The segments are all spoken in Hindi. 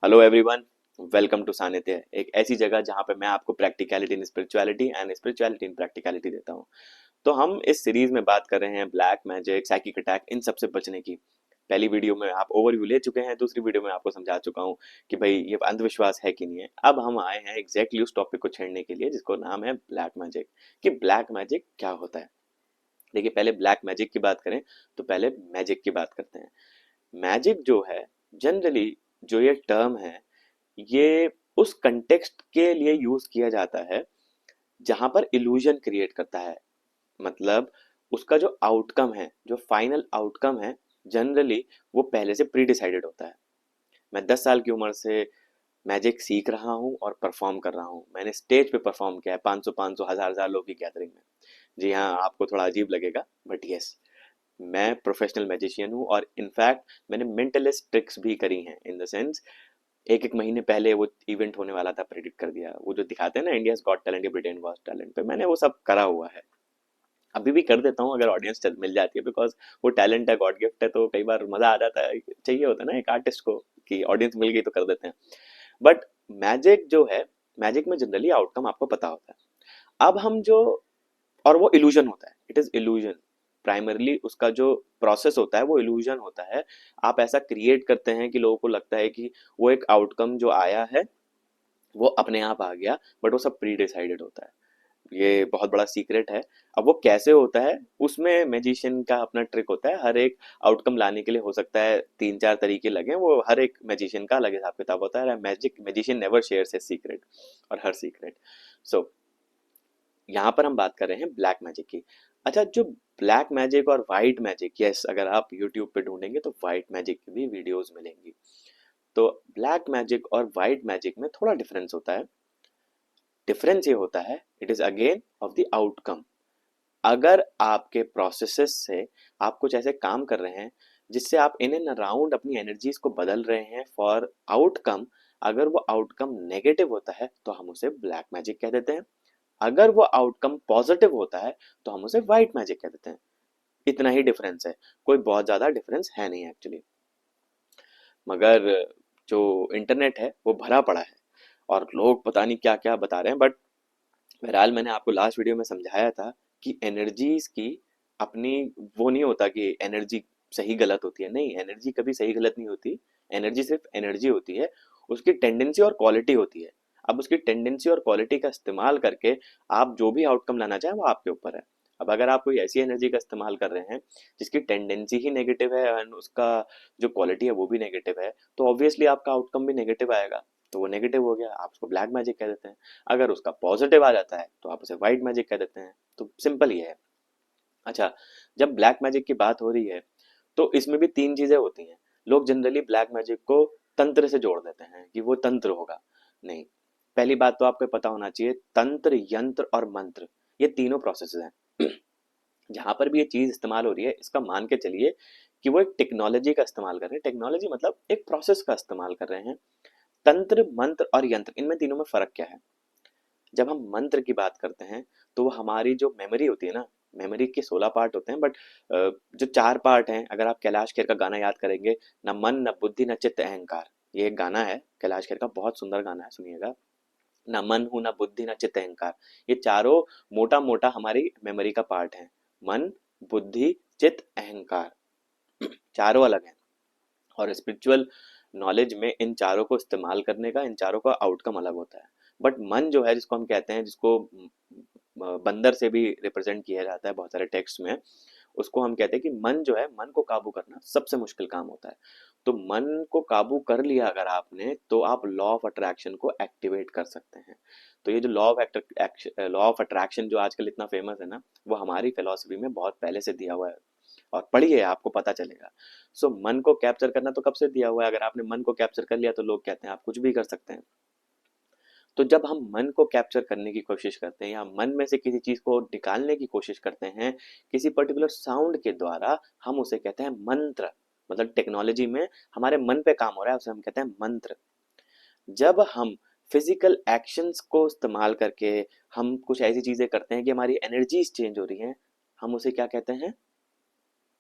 हेलो एवरीवन, वेलकम टू सानिध्य। एक ऐसी जगह जहां पे मैं आपको practicality in spirituality and spirituality in practicality देता हूं। तो हम इस सीरीज में बात कर रहे हैं ब्लैक मैजिक, साइकिक अटैक, इन सब से बचने की। पहली वीडियो में आप ओवरव्यू ले चुके हैं, दूसरी वीडियो में आपको समझा चुका हूं कि भाई ये अंधविश्वास है कि नहीं है। अब हम आए हैं एग्जैक्टली उस टॉपिक को छेड़ने के लिए जिसको नाम है ब्लैक मैजिक, कि ब्लैक मैजिक क्या होता है। देखिए, पहले ब्लैक मैजिक की बात करें तो पहले मैजिक की बात करते हैं। मैजिक जो है, जनरली जो ये टर्म है, ये उस कंटेक्स्ट के लिए यूज किया जाता है जहां पर इल्यूजन क्रिएट करता है। मतलब उसका जो आउटकम है, जो फाइनल आउटकम है, जनरली वो पहले से प्री डिसाइडेड होता है। मैं 10 साल की उम्र से मैजिक सीख रहा हूँ और परफॉर्म कर रहा हूँ। मैंने स्टेज पे परफॉर्म किया है 500 500 हजार हजार लोगों की गैदरिंग में। जी हाँ, आपको थोड़ा अजीब लगेगा, बट यस, मैं प्रोफेशनल मैजिशियन हूँ। और इनफैक्ट मैंने मेंटलिस्ट ट्रिक्स भी करी हैं, इन द सेंस एक एक महीने पहले वो इवेंट होने वाला था, प्रेडिक्ट कर दिया। वो जो दिखाते हैं ना, इंडिया गॉट टैलेंट या ब्रिटेन गॉट टैलेंट पे, मैंने वो सब करा हुआ है। अभी भी कर देता हूँ अगर ऑडियंस मिल जाती है, बिकॉज वो टैलेंट है, गॉड गिफ्ट है, तो कई बार मजा आ जाता है। चाहिए होता है ना एक आर्टिस्ट को कि ऑडियंस मिल गई तो कर देते हैं। बट मैजिक जो है, मैजिक में जनरली आउटकम आपको पता होता है। अब हम जो, और वो इल्यूजन होता है, इट इज इल्यूजन। प्राइमरली उसका जो प्रोसेस होता है वो इल्यूजन होता है। आप ऐसा क्रिएट करते हैं कि लोगों को लगता है कि वो एक आउटकम जो आया है वो अपने आप आ गया, बट वो सब प्री डिसाइडेड होता है। ये बहुत बड़ा सीक्रेट है। अब वो कैसे होता है, उसमें मैजिशियन का अपना ट्रिक होता है। हर एक आउटकम लाने के लिए हो सकता है 3 4 तरीके लगे, वो हर एक मैजिशियन का अलग हिसाब किताब होता है। Magic magician never shares his secret और हर सीक्रेट। सो यहाँ पर हम बात कर रहे हैं ब्लैक मैजिक की। अच्छा, जो ब्लैक मैजिक और वाइट मैजिक, यस, अगर आप यूट्यूब पे ढूंढेंगे तो वाइट मैजिक की भी वीडियोस मिलेंगी। तो ब्लैक मैजिक और वाइट मैजिक में थोड़ा डिफरेंस होता है। डिफरेंस ये होता है, it is again of the outcome. अगर आपके प्रोसेसेस से आप कुछ ऐसे काम कर रहे हैं जिससे आप इन एंड अराउंड अपनी एनर्जीज को बदल रहे हैं फॉर आउटकम, अगर वो आउटकम नेगेटिव होता है तो हम उसे ब्लैक मैजिक कह देते हैं। अगर वो आउटकम पॉजिटिव होता है तो हम उसे व्हाइट मैजिक कह देते हैं। इतना ही डिफरेंस है, कोई बहुत ज्यादा डिफरेंस है नहीं एक्चुअली। मगर जो इंटरनेट है वो भरा पड़ा है और लोग पता नहीं क्या क्या बता रहे हैं। बट बहरहाल, मैंने आपको लास्ट वीडियो में समझाया था कि एनर्जीज की अपनी वो नहीं होता कि एनर्जी सही गलत होती है। नहीं, एनर्जी कभी सही गलत नहीं होती। एनर्जी सिर्फ एनर्जी होती है, उसकी टेंडेंसी और क्वालिटी होती है। अब उसकी टेंडेंसी और क्वालिटी का इस्तेमाल करके आप जो भी आउटकम लाना चाहें वो आपके ऊपर है। अब अगर आप कोई ऐसी एनर्जी का इस्तेमाल कर रहे हैं जिसकी टेंडेंसी ही नेगेटिव है एंड उसका जो क्वालिटी है वो भी नेगेटिव है, तो ऑब्वियसली आपका आउटकम भी नेगेटिव आएगा। तो वो नेगेटिव हो गया, आप उसको ब्लैक मैजिक कह देते हैं। अगर उसका पॉजिटिव आ जाता है तो आप उसे व्हाइट मैजिक कह देते हैं। तो सिंपल ही है। अच्छा, जब ब्लैक मैजिक की बात हो रही है तो इसमें भी 3 चीजें होती हैं। लोग जनरली ब्लैक मैजिक को तंत्र से जोड़ देते हैं कि वो तंत्र होगा। नहीं, पहली बात तो आपको पता होना चाहिए, तंत्र, यंत्र और मंत्र, ये तीनों प्रोसेस हैं। जहां पर भी ये चीज इस्तेमाल हो रही है, इसका मान के चलिए कि वो एक टेक्नोलॉजी का इस्तेमाल कर रहे हैं। टेक्नोलॉजी मतलब एक प्रोसेस का इस्तेमाल कर रहे हैं। तंत्र, मंत्र और यंत्र, इनमें तीनों में फर्क क्या है? जब हम मंत्र की बात करते हैं तो वो हमारी जो मेमोरी होती है ना, मेमोरी के 16 पार्ट होते हैं, बट जो 4 पार्ट हैं, अगर आप कैलाश खेर का गाना याद करेंगे, न मन न बुद्धि न चित्त अहंकार, ये एक गाना है कैलाश खेर का, बहुत सुंदर गाना है, सुनिएगा। न मन हूं न बुद्धि न चित्त अहंकार, ये चारों मोटा मोटा हमारी मेमोरी का पार्ट है। मन, बुद्धि, चित्त, अहंकार, चारों अलग हैं। और स्पिरिचुअल नॉलेज में इन चारों को इस्तेमाल करने का, इन चारों का आउटकम अलग होता है। बट मन जो है, जिसको हम कहते हैं, जिसको बंदर से भी रिप्रेजेंट किया जाता है बहुत सारे टेक्स्ट में, उसको हम कहते हैं कि मन जो है, मन को काबू करना सबसे मुश्किल काम होता है। तो मन को काबू कर लिया अगर आपने, तो आप लॉ ऑफ अट्रैक्शन को एक्टिवेट कर सकते हैं। तो ये जो लॉ ऑफ अट्रैक्शन जो आजकल इतना फेमस है ना, वो हमारी फिलॉसफी में बहुत पहले से दिया हुआ है। और पढ़िए, आपको पता चलेगा। सो मन को कैप्चर करना तो कब से दिया हुआ है। अगर आपने मन को कैप्चर कर लिया तो लोग कहते हैं आप कुछ भी कर सकते हैं। तो जब हम मन को कैप्चर करने की कोशिश करते हैं या मन में से किसी चीज को निकालने की कोशिश करते हैं किसी पर्टिकुलर साउंड के द्वारा, हम उसे कहते हैं मंत्र। मतलब टेक्नोलॉजी में हमारे मन पे काम हो रहा है, उसे हम कहते हैं मंत्र। जब हम फिजिकल एक्शंस को इस्तेमाल करके हम कुछ ऐसी चीजें करते हैं कि हमारी एनर्जीज चेंज हो रही हैं, हम उसे क्या कहते हैं?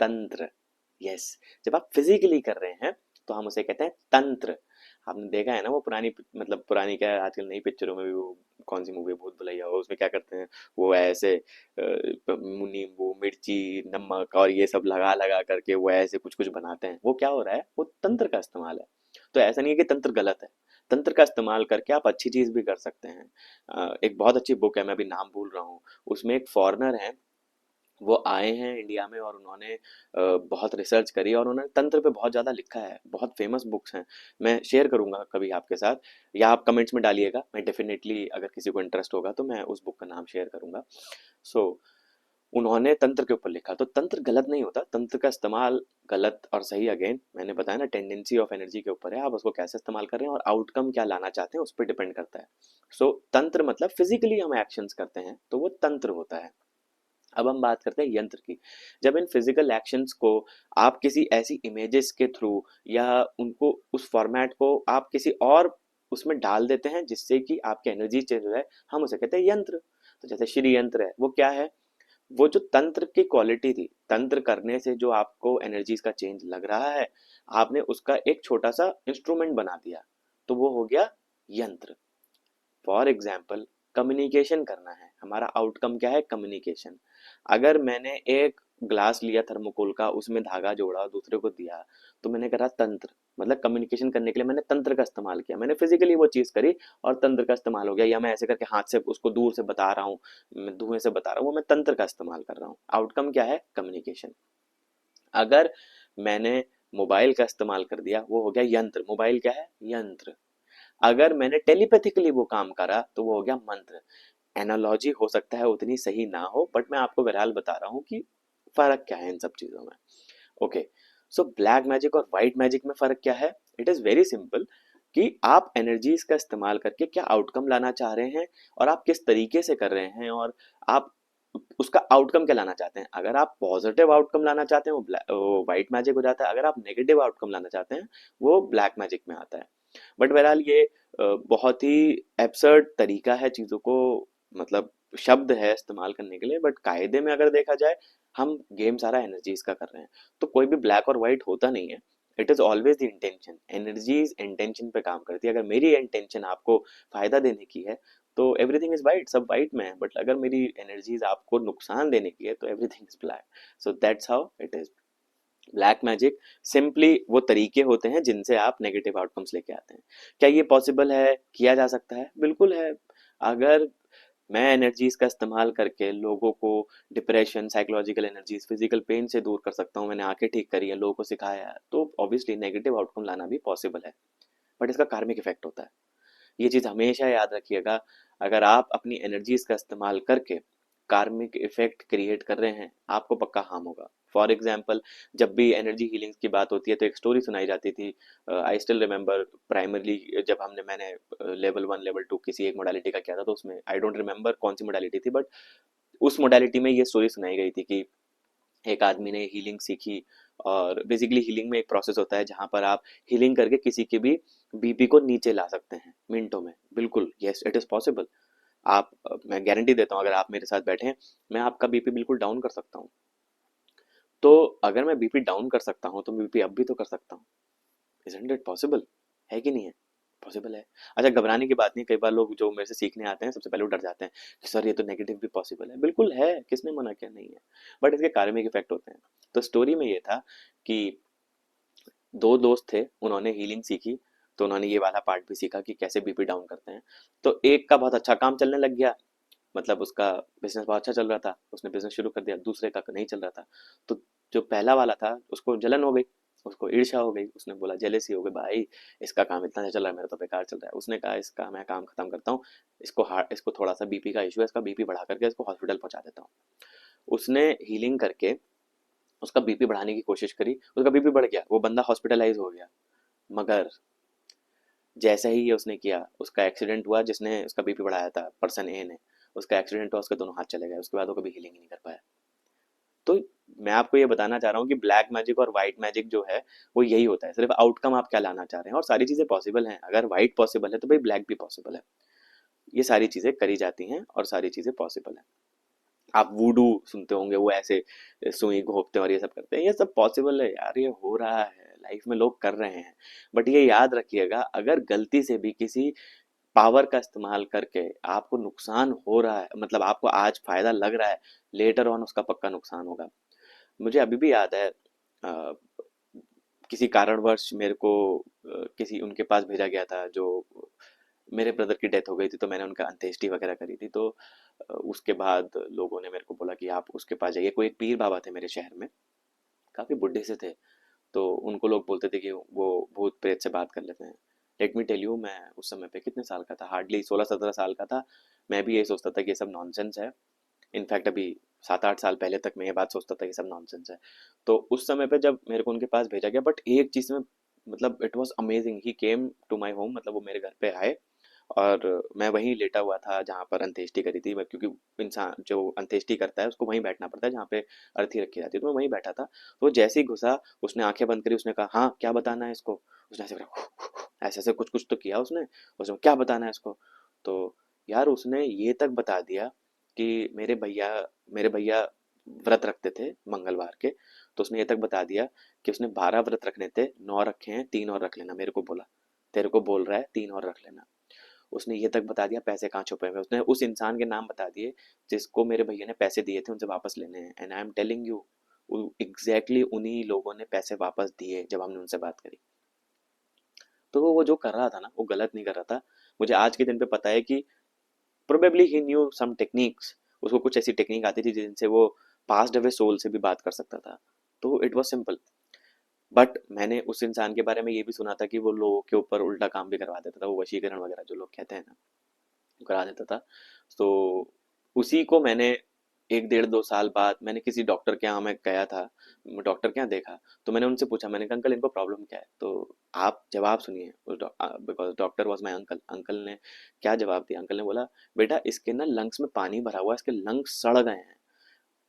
तंत्र। यस, जब आप फिजिकली कर रहे हैं तो हम उसे कहते हैं तंत्र। आपने देखा है ना वो पुरानी, मतलब पुरानी क्या है, आजकल नई पिक्चरों में भी वो कौन सी मूवी भूल भुलैया हो, उसमें क्या करते हैं वो ऐसे नींबू मिर्ची नमक और ये सब लगा लगा करके वो ऐसे कुछ कुछ बनाते हैं, वो क्या हो रहा है, वो तंत्र का इस्तेमाल है। तो ऐसा नहीं है कि तंत्र गलत है, तंत्र का इस्तेमाल करके आप अच्छी चीज भी कर सकते हैं। एक बहुत अच्छी बुक है, मैं अभी नाम भूल रहा हूँ, उसमें एक फॉरेनर है, वो आए हैं इंडिया में और उन्होंने बहुत रिसर्च करी और उन्होंने तंत्र पे बहुत ज़्यादा लिखा है, बहुत फेमस बुक्स हैं। मैं शेयर करूंगा कभी आपके साथ, या आप कमेंट्स में डालिएगा, मैं डेफिनेटली अगर किसी को इंटरेस्ट होगा तो मैं उस बुक का नाम शेयर करूंगा। सो उन्होंने तंत्र के ऊपर लिखा, तो तंत्र गलत नहीं होता, तंत्र का इस्तेमाल गलत और सही अगेन मैंने बताया ना, टेंडेंसी ऑफ एनर्जी के ऊपर है, आप उसको कैसे इस्तेमाल कर रहे हैं और आउटकम क्या लाना चाहते हैं उस पर डिपेंड करता है। सो तंत्र मतलब फिजिकली हम एक्शंस करते हैं तो वो तंत्र होता है। अब हम बात करते हैं यंत्र की। जब इन फिजिकल एक्शंस को आप किसी ऐसी इमेजेस के थ्रू या उनको उस फॉर्मेट को आप किसी और उसमें डाल देते हैं जिससे कि आपकी एनर्जी चेंज हो जाए, हम उसे कहते हैं यंत्र। तो जैसे श्री यंत्र है, वो क्या है, वो जो तंत्र की क्वालिटी थी, तंत्र करने से जो आपको एनर्जीज का चेंज लग रहा है, आपने उसका एक छोटा सा इंस्ट्रूमेंट बना दिया, तो वो हो गया यंत्र। फॉर एग्जाम्पल कम्युनिकेशन करना है, हमारा आउटकम क्या है, कम्युनिकेशन। अगर मैंने एक ग्लास लिया थर्मोकोल का, उसमें धागा जोड़ा और दूसरे को दिया, तो मैंने करा तंत्र, मतलब कम्युनिकेशन करने के लिए मैंने तंत्र का इस्तेमाल किया, मैंने फिजिकली वो चीज करी और तंत्र का इस्तेमाल हो गया। या मैं ऐसे करके हाथ से उसको दूर से बता रहा हूँ, मैं धुएं से बता रहा हूँ, वो मैं तंत्र का इस्तेमाल कर रहा हूँ, आउटकम क्या है, कम्युनिकेशन। अगर मैंने मोबाइल का इस्तेमाल कर दिया, वो हो गया यंत्र, मोबाइल क्या है, यंत्र। अगर मैंने टेलीपैथिकली वो काम करा तो वो हो गया मंत्र। एनालॉजी हो सकता है उतनी सही ना हो, बट मैं आपको बहरहाल बता रहा हूँ कि फर्क क्या है इन सब चीजों में। ओके, सो ब्लैक मैजिक और व्हाइट मैजिक में फर्क क्या है, इट इज वेरी सिंपल, कि आप एनर्जीज का इस्तेमाल करके क्या आउटकम लाना चाह रहे हैं और आप किस तरीके से कर रहे हैं, और आप उसका आउटकम क्या लाना चाहते हैं। अगर आप पॉजिटिव आउटकम लाना चाहते हैं वो व्हाइट मैजिक हो जाता है, अगर आप नेगेटिव आउटकम लाना चाहते हैं वो ब्लैक मैजिक में आता है। बट बहरहाल ये बहुत ही एब्सर्ड तरीका है चीजों को, मतलब शब्द है इस्तेमाल करने के लिए, बट कायदे में अगर देखा जाए, हम गेम सारा एनर्जीज का कर रहे हैं। तो कोई भी ब्लैक और व्हाइट होता नहीं है, it is always the intention, energies intention पे काम करती है। अगर मेरी इंटेंशन आपको फायदा देने की है तो एवरीथिंग इज वाइट, सब वाइट में है, बट अगर मेरी एनर्जीज आपको नुकसान देने की है तो everything is black. So that's how it is. Black magic simply वो तरीके होते हैं जिनसे आप नेगेटिव आउटकम्स लेके आते हैं। क्या ये पॉसिबल है, किया जा सकता है, बिल्कुल है। अगर मैं एनर्जीज का इस्तेमाल करके लोगों को depression, psychological energies, physical pain से दूर कर सकता हूँ, मैंने आंखें ठीक करी है, लोगों को सिखाया है, तो ऑब्वियसली नेगेटिव आउटकम लाना भी पॉसिबल है। बट इसका कार्मिक इफेक्ट होता है, ये चीज हमेशा याद रखिएगा। अगर आप अपनी एनर्जीज का इस्तेमाल करके कार्मिक इफेक्ट क्रिएट कर रहे हैं, आपको पक्का हार्म होगा। फॉर एग्जाम्पल, जब भी एनर्जी हीलिंग की बात होती है तो एक स्टोरी सुनाई जाती थी। आई स्टिल रिमेम्बर, प्राइमरली जब मैंने लेवल 1 लेवल 2 किसी एक मोडालिटी का किया था, तो उसमें आई डोंट रिमेम्बर कौन सी मोडालिटी थी, बट उस मोडालिटी में ये स्टोरी सुनाई गई थी कि एक आदमी ने हीलिंग सीखी। और बेसिकली हीलिंग में एक प्रोसेस होता है जहां पर आप हीलिंग करके किसी के भी बीपी को नीचे ला सकते हैं मिनटों में, बिल्कुल, यस इट इज पॉसिबल। आप मैं गारंटी देता हूँ, अगर आप मेरे साथ बैठे हैं, मैं आपका बीपी बिल्कुल डाउन कर सकता हूँ। तो अगर मैं बीपी डाउन कर सकता हूँ तो बीपी अप भी तो कर सकता हूँ। इजंट इट पॉसिबल, है कि नहीं है, पॉसिबल है। अच्छा, घबराने की बात नहीं, कई बार लोग जो मेरे से सीखने आते हैं सबसे पहले वो डर जाते हैं कि सर ये तो नेगेटिव भी पॉसिबल है, बिल्कुल है, किसने मना किया नहीं है, बट इसके कार्मिक इफेक्ट होते हैं। तो स्टोरी में ये था कि दो दोस्त थे, उन्होंने हीलिंग सीखी, तो उन्होंने ये वाला पार्ट भी सीखा कि कैसे बीपी डाउन करते हैं। तो एक का बहुत अच्छा काम चलने लग गया, मतलब उसका बिजनेस बहुत अच्छा चल रहा था, उसने बिजनेस शुरू कर दिया, दूसरे का नहीं चल रहा था। तो जो पहला वाला था उसको जलन हो गई, उसको ईर्ष्या हो गई, उसने बोला, जेलेसी हो गई, भाई इसका काम इतना अच्छा चल रहा है, मेरा तो बेकार चल रहा है। उसने कहा इसका मैं काम खत्म करता हूँ, इसको थोड़ा सा बीपी का इशू है, इसका बीपी बढ़ा करके इसको हॉस्पिटल पहुंचा देता हूँ। उसने हीलिंग करके उसका बीपी बढ़ाने की कोशिश करी, उसका बीपी बढ़ गया, वो बंदा हॉस्पिटलाइज हो गया। मगर जैसे ही ये उसने किया, उसका एक्सीडेंट हुआ, जिसने उसका बीपी बढ़ाया था पर्सन ए ने, उसका एक्सीडेंट हुआ, उसके दोनों हाथ चले गए, उसके बाद वो कभी हीलिंग ही नहीं कर पाया। तो मैं आपको ये बताना चाह रहा हूँ कि ब्लैक मैजिक और व्हाइट मैजिक जो है वो यही होता है, सिर्फ आउटकम आप क्या लाना चाह रहे हैं, और सारी चीजें पॉसिबल हैं। अगर व्हाइट पॉसिबल है तो भाई ब्लैक भी पॉसिबल है। ये सारी चीजें करी जाती हैं और सारी चीजें पॉसिबल है। आप वुडू सुनते होंगे, वो ऐसे सुई घोंपते हैं और ये सब करते हैं, ये सब पॉसिबल है यार, ये हो रहा है, लाइफ में लोग कर रहे हैं। बट ये याद रखिएगा, अगर गलती से भी किसी पावर का इस्तेमाल करके आपको नुकसान हो रहा है, मतलब आपको आज फायदा लग रहा है, लेटर ऑन उसका पक्का नुकसान होगा। मुझे अभी भी याद है, किसी कारणवश मेरे को किसी उनके पास भेजा गया था, जो मेरे ब्रदर की डेथ हो गई थी, तो मैंने उनका अंत्येष्टि वगैरह करी थी। तो उसके बाद लोगों ने मेरे को बोला कि आप उसके पास जाइए। कोई एक पीर बाबा थे मेरे शहर में, काफी बुढ़े से थे। तो उनको लोग बोलते थे कि वो भूत प्रेत से बात कर लेते हैं। लेट मी टेल यू, मैं उस समय पे कितने साल का था, हार्डली 16-17 साल का था। मैं भी ये सोचता था कि ये सब नॉनसेंस है। इनफैक्ट अभी 7-8 साल पहले तक मैं ये बात सोचता था कि सब नॉनसेंस है। तो उस समय पे जब मेरे को उनके पास भेजा गया, बट एक चीज में, मतलब it was amazing, he came to my home, मतलब वो मेरे घर पे आए। और मैं वहीं लेटा हुआ था जहाँ पर अंत्येष्टि करी थी, क्योंकि इंसान जो अंत्येष्टि करता है उसको वहीं बैठना पड़ता है जहाँ पे अर्थी रखी जाती है। तो मैं वहीं बैठा था। तो जैसे ही घुसा, उसने आंखें बंद करी, उसने कहा हाँ क्या बताना है इसको। उसने ऐसे करा, ऐसे ऐसे कुछ कुछ तो किया उसने। उसने क्या बताना है इसको। तो यार उसने ये तक बता दिया कि मेरे भैया व्रत रखते थे मंगलवार के। तो उसने ये तक बता दिया कि उसने 12 व्रत रखने थे, 9 रखे हैं, 3 और रख लेना। मेरे को बोला तेरे को बोल रहा है 3 और रख लेना। उसने ये तक बता दिया पैसे कहाँ छुपे हुए हैं। उसने उस इंसान के नाम बता दिए जिसको मेरे भैया ने पैसे दिए थे, उनसे वापस लेने हैं। And I am telling you, exactly उन्हीं लोगों ने पैसे वापस दिए जब हमने उनसे बात करी। तो वो जो कर रहा था ना, वो गलत नहीं कर रहा था। मुझे आज के दिन पे पता है कि प्रोबेबली ही न्यू सम टेक्निक्स। उसको कुछ ऐसी टेक्निक आती थी जिनसे वो पास्ट अवे सोल से भी बात कर सकता था। तो इट वॉज सिंपल। बट मैंने उस इंसान के बारे में ये भी सुना था कि वो लोगों के ऊपर उल्टा काम भी करवा देता था, वो वशीकरण वगैरह जो लोग कहते हैं ना, करा देता था। तो उसी को मैंने 1 डेढ़ 2 साल बाद मैंने किसी डॉक्टर के यहाँ मैं गया था, डॉक्टर के यहाँ देखा। तो मैंने उनसे पूछा, मैंने कहा अंकल इनको प्रॉब्लम क्या है। तो आप जवाब सुनिए, because doctor was my uncle. Uncle ने क्या जवाब दिया, अंकल ने बोला बेटा इसके ना लंग्स में पानी भरा हुआ है, इसके लंग्स सड़ गए हैं,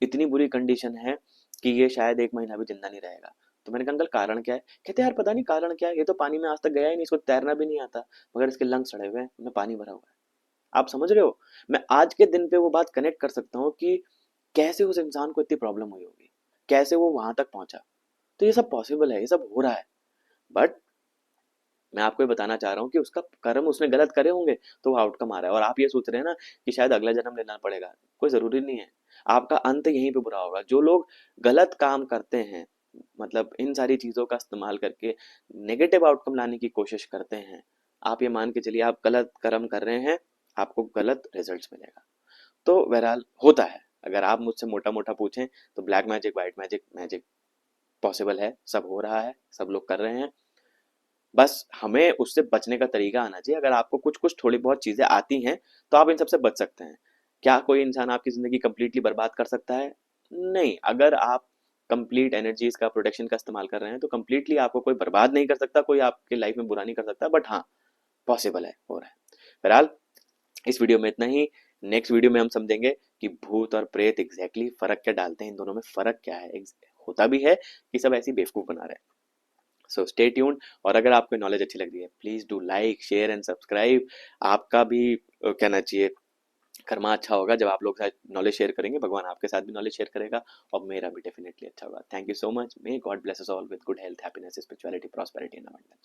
इतनी बुरी कंडीशन है कि ये शायद 1 महीना भी जिंदा नहीं रहेगा। तो मैंने कहा अंकल कारण क्या है। कहते यार पता नहीं कारण क्या है, ये तो पानी में आज तक गया ही नहीं, इसको तैरना भी नहीं आता, मगर इसके लंग्स सड़े हुए हैं, उनमें पानी भरा हुआ है। आप समझ रहे हो। मैं आज के दिन पे वो बात कनेक्ट कर सकता हूँ कि कैसे उस इंसान को इतनी प्रॉब्लम हुई होगी, कैसे वो वहां तक पहुंचा। तो ये सब पॉसिबल है, ये सब हो रहा है। बट मैं आपको ये बताना चाह रहा हूँ कि उसका कर्म उसने गलत करे होंगे, तो वो आउटकम आ रहा है। और आप ये सोच रहे हैं ना कि शायद अगला जन्म लेना पड़ेगा, कोई जरूरी नहीं है। आपका अंत यहीं पे बुरा होगा। जो लोग गलत काम करते हैं, मतलब इन सारी चीजों का इस्तेमाल करके नेगेटिव आउटकम लाने की कोशिश करते हैं, आप ये मान के चलिए आप गलत कर्म कर रहे हैं, आपको गलत रिजल्ट्स मिलेगा। तो बहरहाल होता है। अगर आप मुझसे मोटा मोटा पूछें तो black magic, white magic, magic possible है, सब हो रहा है, सब लोग कर रहे हैं। बस हमें उससे बचने का तरीका आना चाहिए। अगर आपको कुछ कुछ थोड़ी बहुत चीजें आती हैं तो आप इन सबसे बच सकते हैं। क्या कोई इंसान आपकी जिंदगी कंप्लीटली बर्बाद कर सकता है? नहीं। अगर आप कंप्लीट एनर्जीज का, प्रोटेक्शन का इस्तेमाल कर रहे हैं, तो कंप्लीटली आपको कोई बर्बाद नहीं कर सकता, कोई आपके लाइफ में बुरा नहीं कर सकता। बट हाँ, पॉसिबल है, हो रहा है। बहरहाल इस वीडियो में इतना ही। नेक्स्ट वीडियो में हम समझेंगे कि भूत और प्रेत एग्जैक्टली फर्क क्या डालते हैं, इन दोनों में फर्क क्या है। होता भी है कि सब ऐसी बेवकूफ बना रहे हैं। So stay tuned. और अगर आपको नॉलेज अच्छी लग रही है, please do like, share and subscribe. आपका भी कहना चाहिए कर्मा अच्छा होगा जब आप लोग साथ नॉलेज शेयर करेंगे, भगवान आपके साथ भी नॉलेज शेयर करेगा, और मेरा भी डेफिनेटली अच्छा होगा। Thank you so much. May God bless us all with good health, happiness, spirituality, prosperity and abundance.